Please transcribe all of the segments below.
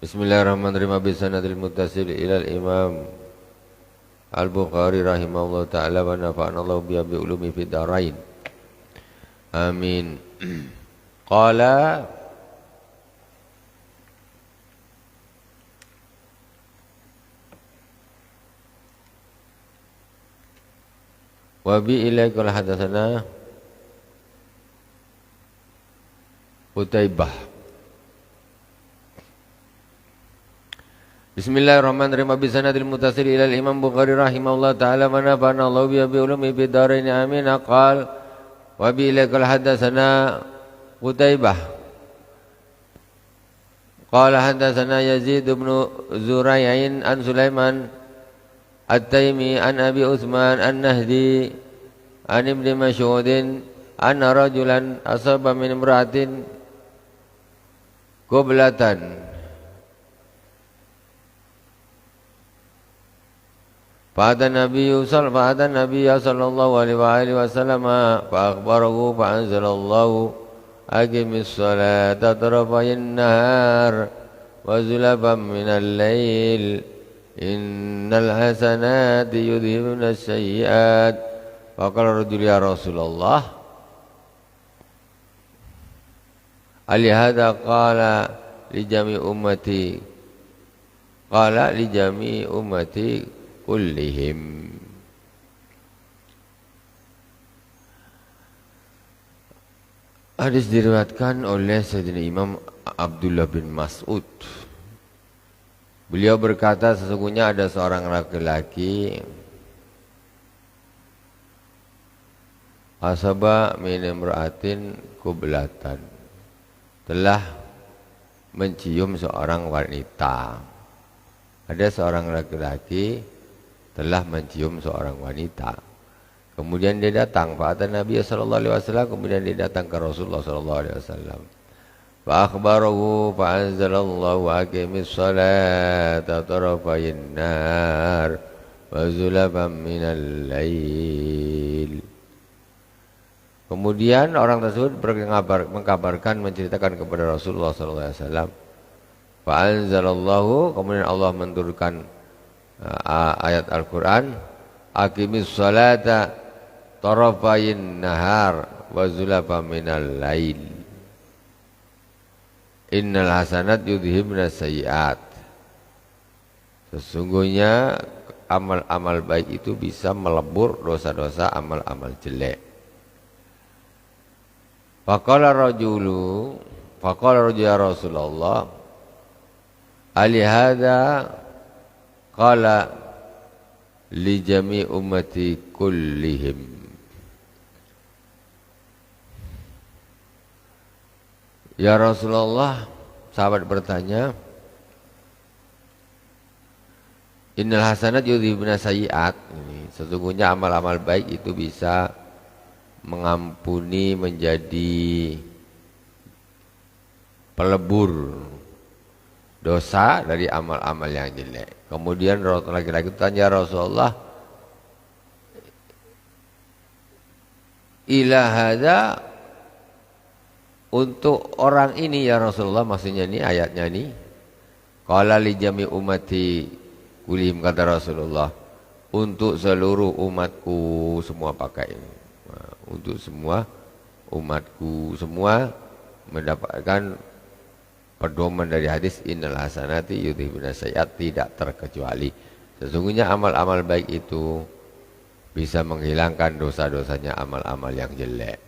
Bismillahirrahmanirrahim. Bisanadil muttasil ilal imam Al-Bukhari rahimahullah ta'ala wa nafa'anallahu biha bi ulumi fid darain. Amin. Qala wa bi ilaikal hadatsana Qutaibah. Bismillahirrahmanirrahim. Bisanadil muttasil ila al-Imam Bukhari rahimahullah ta'ala wa nafa'ana Allah bi ulumi fid darain. Amin. Qal wa bi ilaikal hadatsana Qutaibah. Qala hadatsana Yazid bin Zurai'in an Sulaiman At-Taimi an Abi Utsman An-Nahdi an Ibnu Mas'udin anna rajulan asaba min imra'atin qiblatan Fa'adha Nabiya sallallahu alaihi wasallam fa'akhbarahu fa'anzalallahu aqimis salata tarafayin nahar wa zulafan minal lail innal hasanati yudhibuna sayyi'at. Faqala rajul ya Rasulullah alihada qala li jami ummati kullihim. Hadis diriwayatkan oleh Sayyidina Imam Abdullah bin Mas'ud. Beliau berkata, sesungguhnya ada seorang laki-laki asaba min imra'atin qiblatan, telah mencium seorang wanita. Ada seorang laki-laki telah mencium seorang wanita. Kemudian dia datang pada Nabi sallallahu alaihi wasallam, kemudian dia datang ke Rasulullah sallallahu alaihi wasallam. Fa akhbarahu fa anzalallahu aqimis salata tarafayin nar wa zulafan minal lail. Kemudian orang tersebut mengkabarkan, menceritakan kepada Rasulullah sallallahu alaihi wasallam. Fa anzalallahu, kemudian Allah menurunkan ayat Al-Quran, aqimis salata tarafayin nahar wa zulafa minal lail innal hasanat yudhibna sayyi'at. Sesungguhnya amal-amal baik itu bisa melebur dosa-dosa amal-amal jelek. Faqala rajulu ya Rasulullah alihada qala li jami ummati kullihim. Ya Rasulullah, sahabat bertanya, innal hasanat yudhibuna sayyi'at. Sesungguhnya amal-amal baik itu bisa mengampuni, menjadi pelebur dosa dari amal-amal yang jelek. Kemudian laki-laki tanya Rasulullah, ila hadza, untuk orang ini ya Rasulullah, maksudnya ini ayatnya ini. Qala li jami ummati kullihim, kata Rasulullah, untuk seluruh umatku semua pakai ini. Untuk semua umatku semua mendapatkan pedoman dari hadis innal hasanati yudhibuna sayyi'at, tidak terkecuali. Sesungguhnya amal-amal baik itu bisa menghilangkan dosa-dosanya amal-amal yang jelek.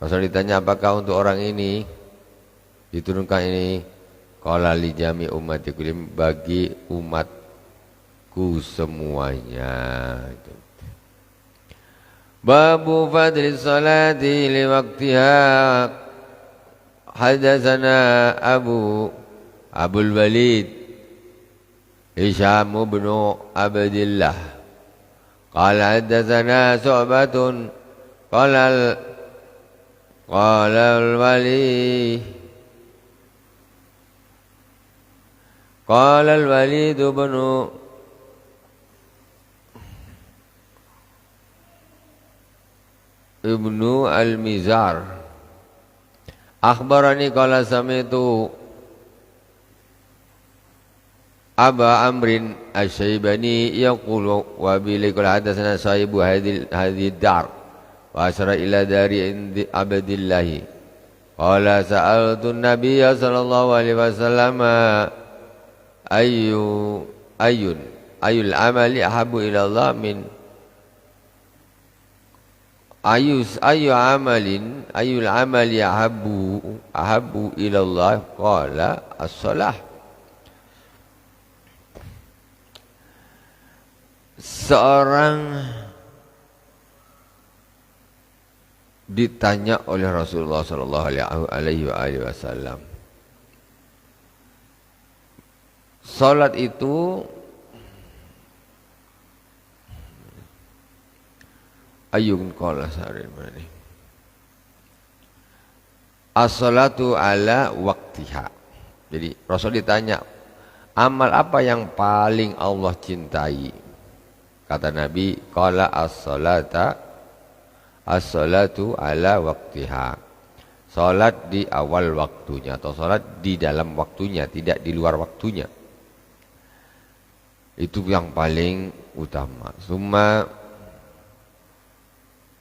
Rasul ditanya, apakah untuk orang ini diturunkan ini? Qala li jami ummati kullihim, bagi umatku semuanya. Babu fadli salati li waqtiha. Hadatsana Abul Walid Hisham bin Abdillah qala hadatsana Su'batun qala al-Walid bin Ibnu al-Mizar akhbarani qala sami'tu Aba Amrin Asy-Syaibani yaqulu wa bilikul hadatsana sahibu hadhihi dar wa asyara ila dari indi Abdillah. Qala sa'altu an-nabiyya sallallahu alaihi wasallam ayul amali ahabbu ila Allah min ayul amali ahabbu ila Allah qala as-salah. Seorang ditanya oleh Rasulullah sallallahu alaihi wasallam, salat itu ayun qala sari mani as-salatu ala waqtiha. Jadi Rasul ditanya, amal apa yang paling Allah cintai? Kata Nabi, qala as-salatu ala waqtiha. Salat di awal waktunya atau salat di dalam waktunya, tidak di luar waktunya. Itu yang paling utama. Summa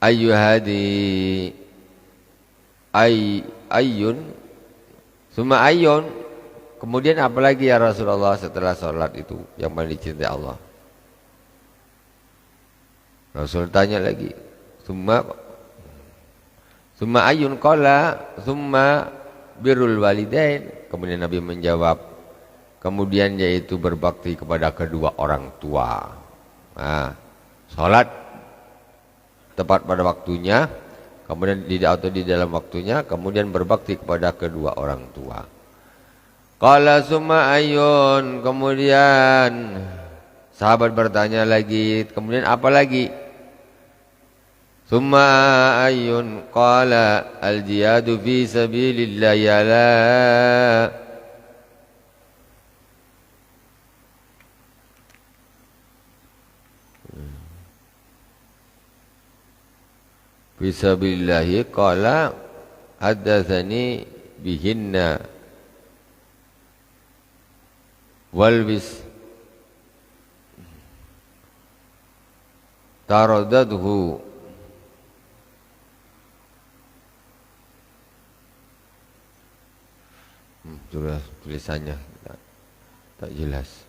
ayun. Kemudian apalagi ya Rasulullah setelah salat itu yang paling dicintai Allah? Rasul tanya lagi, summa ayun qala summa birrul walidain. Kemudian Nabi menjawab, kemudian yaitu berbakti kepada kedua orang tua. Nah, salat tepat pada waktunya, kemudian di dalam waktunya, kemudian berbakti kepada kedua orang tua. Qala summa ayun. Kemudian sahabat bertanya lagi, kemudian apa lagi? Summa ayun qala al-jihadu fi sabilillah yala fi sabilillah qala haddatsani bihinna walbis taradadhu tulisannya tak jelas.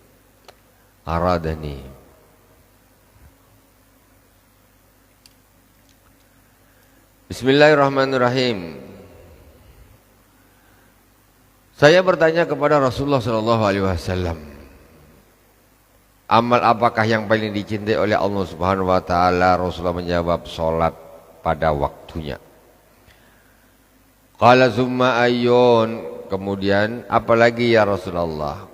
Aradani. Bismillahirrahmanirrahim. Saya bertanya kepada Rasulullah sallallahu alaihi wasallam, amal apakah yang paling dicintai oleh Allah Subhanahu wa taala? Rasulullah menjawab, salat pada waktunya. Qala summa ayyun. Kemudian apalagi ya Rasulullah?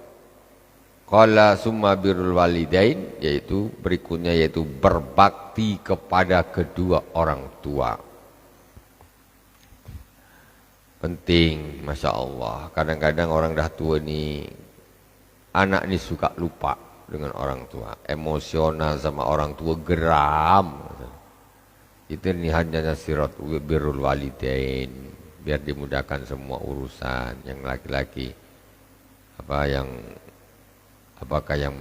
Qala summa birrul walidain, yaitu berikutnya yaitu berbakti kepada kedua orang tua. Penting, Masya Allah. Kadang-kadang orang dah tua ni, anak ni suka lupa dengan orang tua, emosional sama orang tua, geram. Itu ni hanya sirat birrul walidain, biar dimudahkan semua urusan. Yang laki-laki apakah yang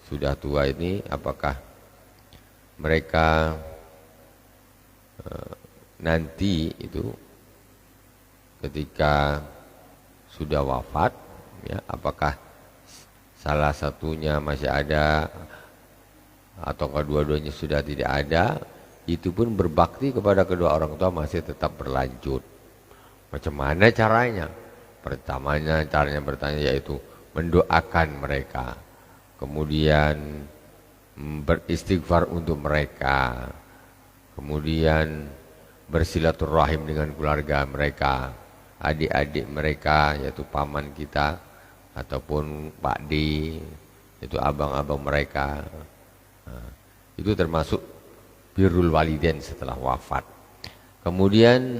sudah tua ini, apakah mereka nanti itu ketika sudah wafat, ya, apakah salah satunya masih ada atau kedua-duanya sudah tidak ada? Itu pun berbakti kepada kedua orang tua masih tetap berlanjut. Macam mana caranya? Pertamanya caranya bertanya yaitu mendoakan mereka, kemudian beristighfar untuk mereka, kemudian bersilaturahim dengan keluarga mereka, adik-adik mereka yaitu paman kita ataupun Pak D, itu abang-abang mereka. Nah, itu termasuk birrul walidain setelah wafat. Kemudian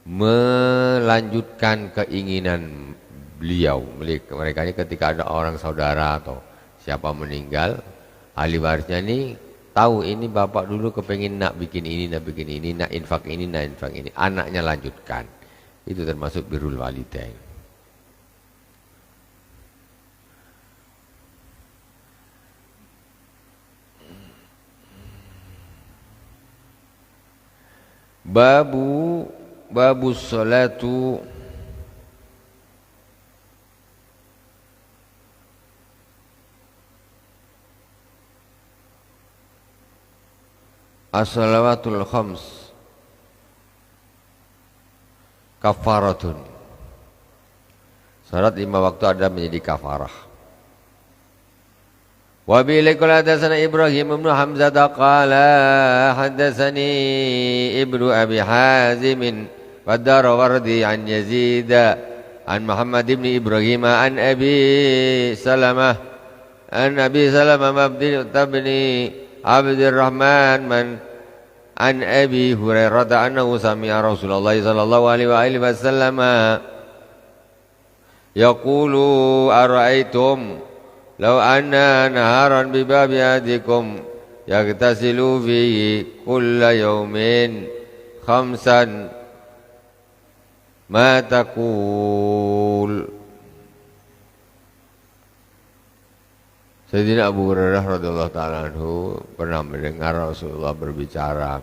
melanjutkan keinginan beliau. Mereka ini ketika ada orang saudara atau siapa meninggal, ahli warisnya ini tahu ini bapak dulu kepengin nak bikin ini, nak infak ini, anaknya lanjutkan. Itu termasuk birrul walidain. babu salatu as-salawatul khams kafaratun. Salat 5 waktu ada menjadi kafarah. Wa bi lakal hadatsana Ibrahim bin Hamzah qala hadatsani Ibnu Abi Hazim wa Darawardi an Yazid an Muhammad bin Ibrahim an Abi Salamah mabdi tabni Abdurrahman man an Abi Hurairah annahu sami'a Rasulullah sallallahu alaihi wasallam yaqulu ara'aytum law anna naharan bi babi ahadikum yaghtasilu fihi kulla yawmin khamsan ma taqul. Sayyidina Abu Hurairah radhiyallahu ta'ala anhu pernah mendengar Rasulullah berbicara.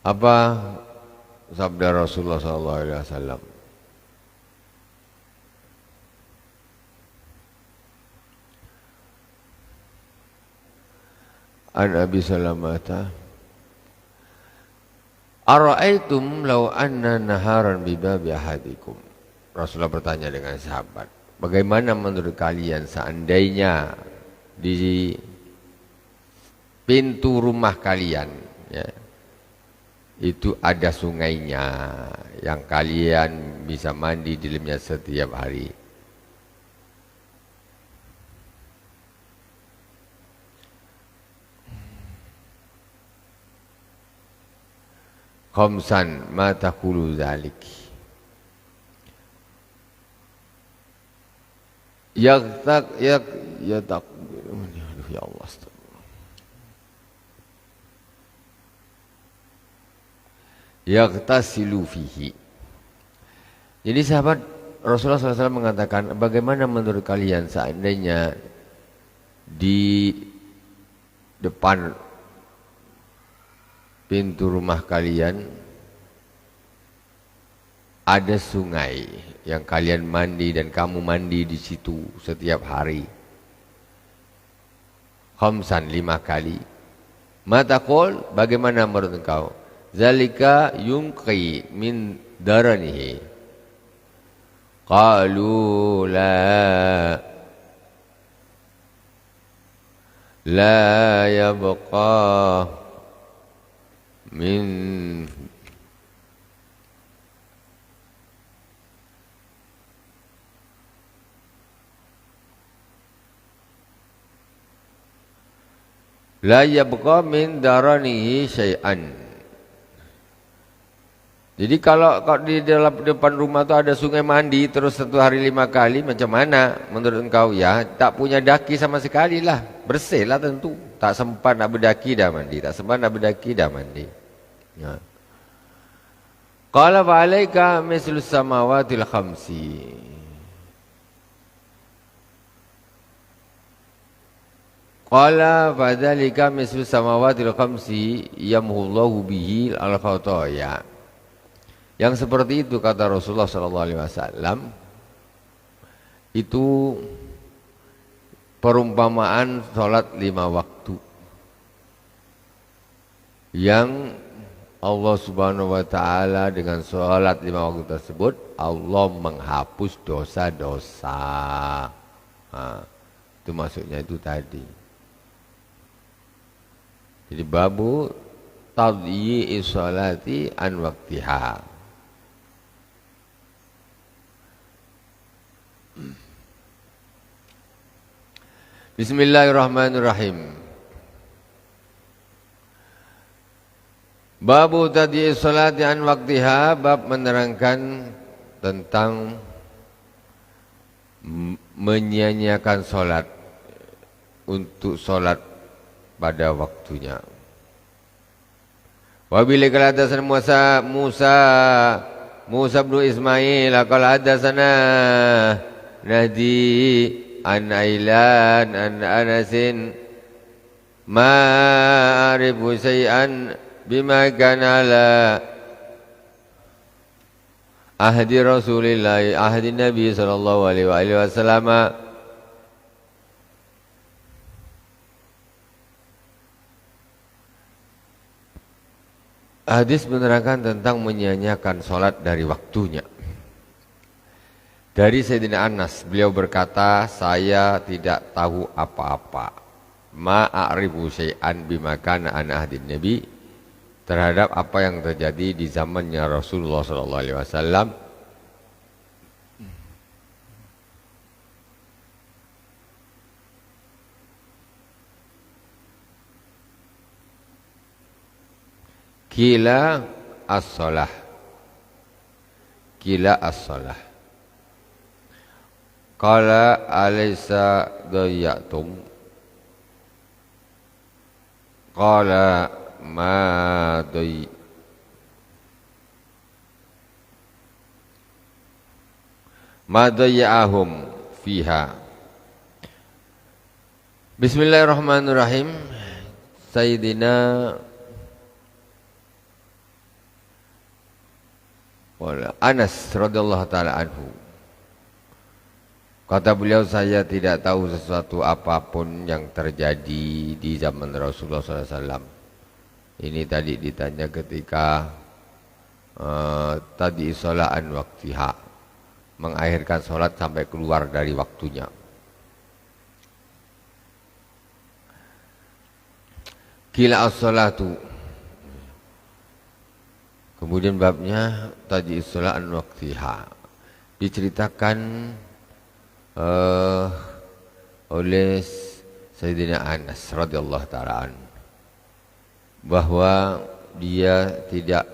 Apa sabda Rasulullah sallallahu alaihi wasallam? An Abi Salamah, ara'aitum law anna naharan bi babi ahadikum. Rasulullah bertanya dengan sahabat, bagaimana menurut kalian seandainya di pintu rumah kalian ya, itu ada sungainya yang kalian bisa mandi di dalamnya setiap hari. Khamsan ma taqulu dzalik. Ya Allah. Yaghtasilu fihi. Jadi sahabat Rasulullah SAW mengatakan, bagaimana menurut kalian seandainya di depan pintu rumah kalian ada sungai yang kalian mandi dan kamu mandi di situ setiap hari. Khamsan 5 kali. Mataqul, bagaimana menurut engkau? Zalika yunqi min daranihi. Qalu la yabqa min la yabqa min daranihi syai'an. Jadi kalau di dalam depan rumah itu ada sungai mandi terus 1 hari 5 kali, macam mana menurut engkau? Ya tak punya daki sama sekali lah, bersih lah tentu. Tak sempat nak berdaki dah mandi, tak sempat nak berdaki dah mandi. Ya. Qala fa alaika mislus samawatil khamsi. Qala fa dzalika mislus samawatil khamsi yamhullahu bihi al-khataya. Yang seperti itu kata Rasulullah sallallahu alaihi wasallam itu perumpamaan salat 5 waktu yang Allah Subhanahu wa taala dengan salat 5 waktu tersebut Allah menghapus dosa-dosa. Itu maksudnya itu tadi. Jadi babu tadyi'i sholati an waqtiha. Bismillahirrahmanirrahim. Babu tadyi'i sholati an waqtiha, bab menerangkan tentang menyia-nyiakan sholat untuk sholat pada waktunya. Wa bil hadatsana Musa bin Ismail qala hadatsana Nahdi an Ailan an Anasin ma arifu syai'an bima kana ala ahdi Rasulillah ahdi Nabi sallallahu alaihi wasallam. Hadis menerangkan tentang menyia-nyiakan sholat dari waktunya. Dari Sayyidina Anas, beliau berkata, saya tidak tahu apa-apa. Ma'arifu syai'an bima kana an ahdin Nabi, terhadap apa yang terjadi di zamannya Rasulullah sallallahu alaihi wasallam. Kila as-salah. Kila as-salah. Qala alaysa dayatum. Qala ma daya'ahum fiha. Bismillahirrahmanirrahim. Sayyidina Anas radhiyallahu taala anhu, kata beliau, saya tidak tahu sesuatu apapun yang terjadi di zaman Rasulullah SAW. Ini tadi ditanya ketika tadi sholaan waktiha, mengakhirkan sholat sampai keluar dari waktunya. Kila as-salatu. Kemudian babnya tadi sholaan waktiha, diceritakan oleh Sayyidina Anas radhiyallahu ta'ala anhu bahwa dia tidak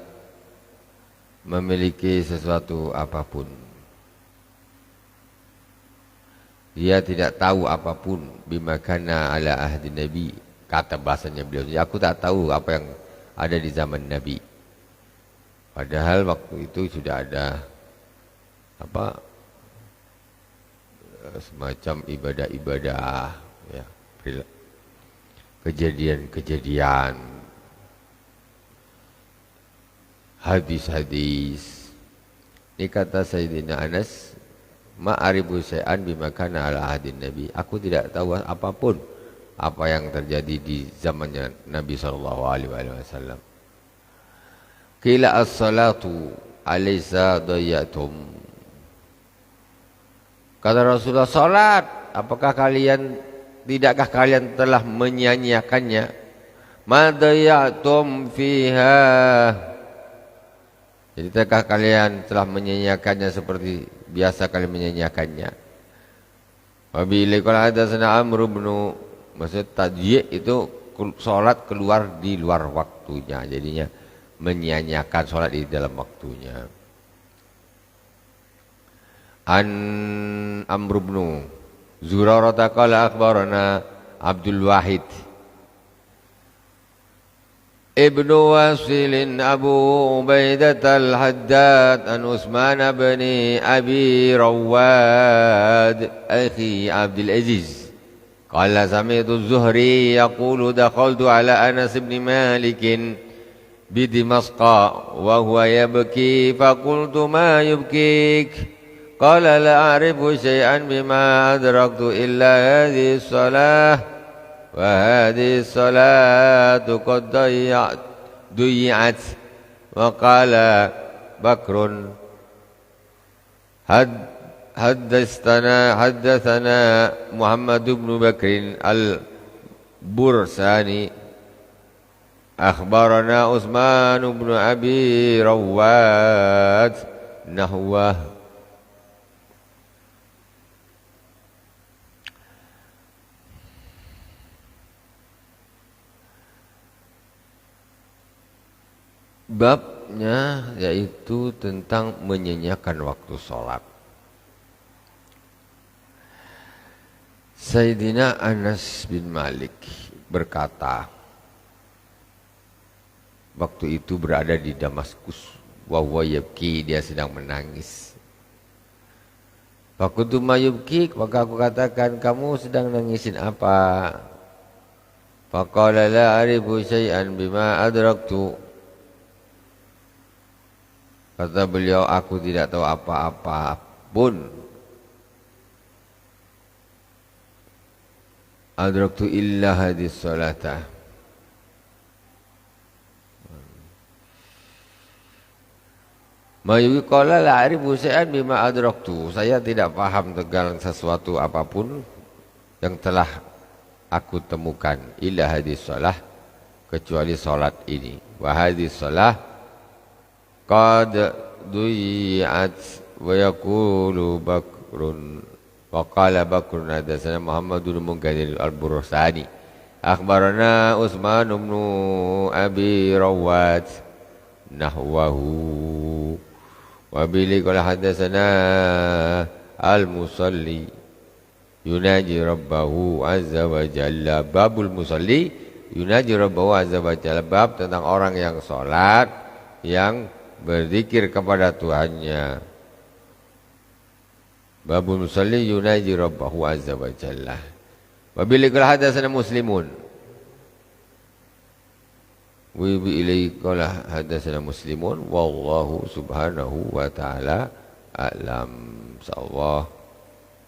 memiliki sesuatu apapun. Dia tidak tahu apapun bima kana ala ahdi Nabi, kata bahasanya beliau. Aku tak tahu apa yang ada di zaman Nabi. Padahal waktu itu sudah ada semacam ibadah-ibadah, ya, kejadian-kejadian, hadis-hadis. Ini kata Sayyidina Anas, ma'aribu syai'an bima kana ala ahdin Nabi. Aku tidak tahu apapun apa yang terjadi di zamannya Nabi sallallahu alaihi wasallam. Qila as-salatu alaysa dayatum. Kata Rasulullah, salat, tidakkah kalian telah menyia-nyiakannya? Ma dayatum fiha. Jadi tidakkah kalian telah menyia-nyiakannya seperti biasa kalian menyia-nyiakannya? Wa bila qala hadatsana Amr bin, maksud tadyi' itu salat keluar di luar waktunya, jadinya menyia-nyiakan sholat di dalam waktunya. An Amr bin Zurarah qala akhbarana Abdul Wahid Ibnu Wasil Abu Ubaidah al-Haddad an Utsman bin Abi Rawad akhi Abdul Aziz qala sami'tu az-Zuhri yaqulu dakhaltu ala Anas bin Malik بدمشق وهو يبكي فقلت ما يبكيك قال لا أعرف شيئا بما أدركت إلا هذه الصلاة وهذه الصلاة قد ضيعت وقال بكر حدثنا محمد بن بكر البرساني أخبرنا عثمان بن أبي رواد نحوه. Babnya yaitu tentang menyanyiakan waktu sholat. Sayyidina Anas bin Malik berkata, waktu itu berada di Damaskus, wa huwa yabki, dia sedang menangis. Fakuntu mayubki, maka aku katakan, kamu sedang nangisin apa? Faqala la a'rifu syai'an bima adraktu. Kata beliau, aku tidak tahu apa-apa pun. Adraktu illa hadis salata. Mayuwi qala la a'rifu syai'an bima adraktu. Saya tidak paham tentang sesuatu apapun yang telah aku temukan illa hadis salah, kecuali salat ini. Wa hadis salah qad duyi'at wa yaqulu Bakrun wa qala Bakrun hadatsana Muhammad bin Munkadir al-Burusani akhbarana Utsman bin Abi Rawat nahwahu wa bihi qala hadatsana al-Musalli yunaji rabbahu azza wa jalla. Babul musalli yunaji rabbahu azza wa jalla, bab tentang orang yang salat yang berzikir kepada Tuhannya. Babul musalli yunaji rabbahu azza wa jalla. Wa bihi qala hadatsana Muslimun wa bihi qala hadatsana Muslimun wallahu subhanahu wa ta'ala a'lam. Insyaallah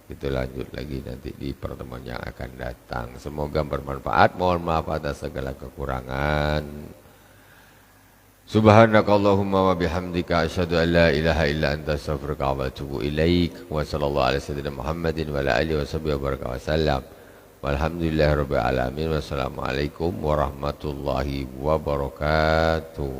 kita lanjut lagi nanti di pertemuan yang akan datang. Semoga bermanfaat. Mohon maaf atas segala kekurangan. Subhanakallahumma wa bihamdika asyhadu an la ilaha illa anta astaghfiruka wa atubu ilaik. Wa sallallahu ala sayyidina Muhammadin wa ala alihi wa sahbihi wa baraka wasallam. Walhamdulillahirabbil alamin. Wassalamualaikum warahmatullahi wabarakatuh.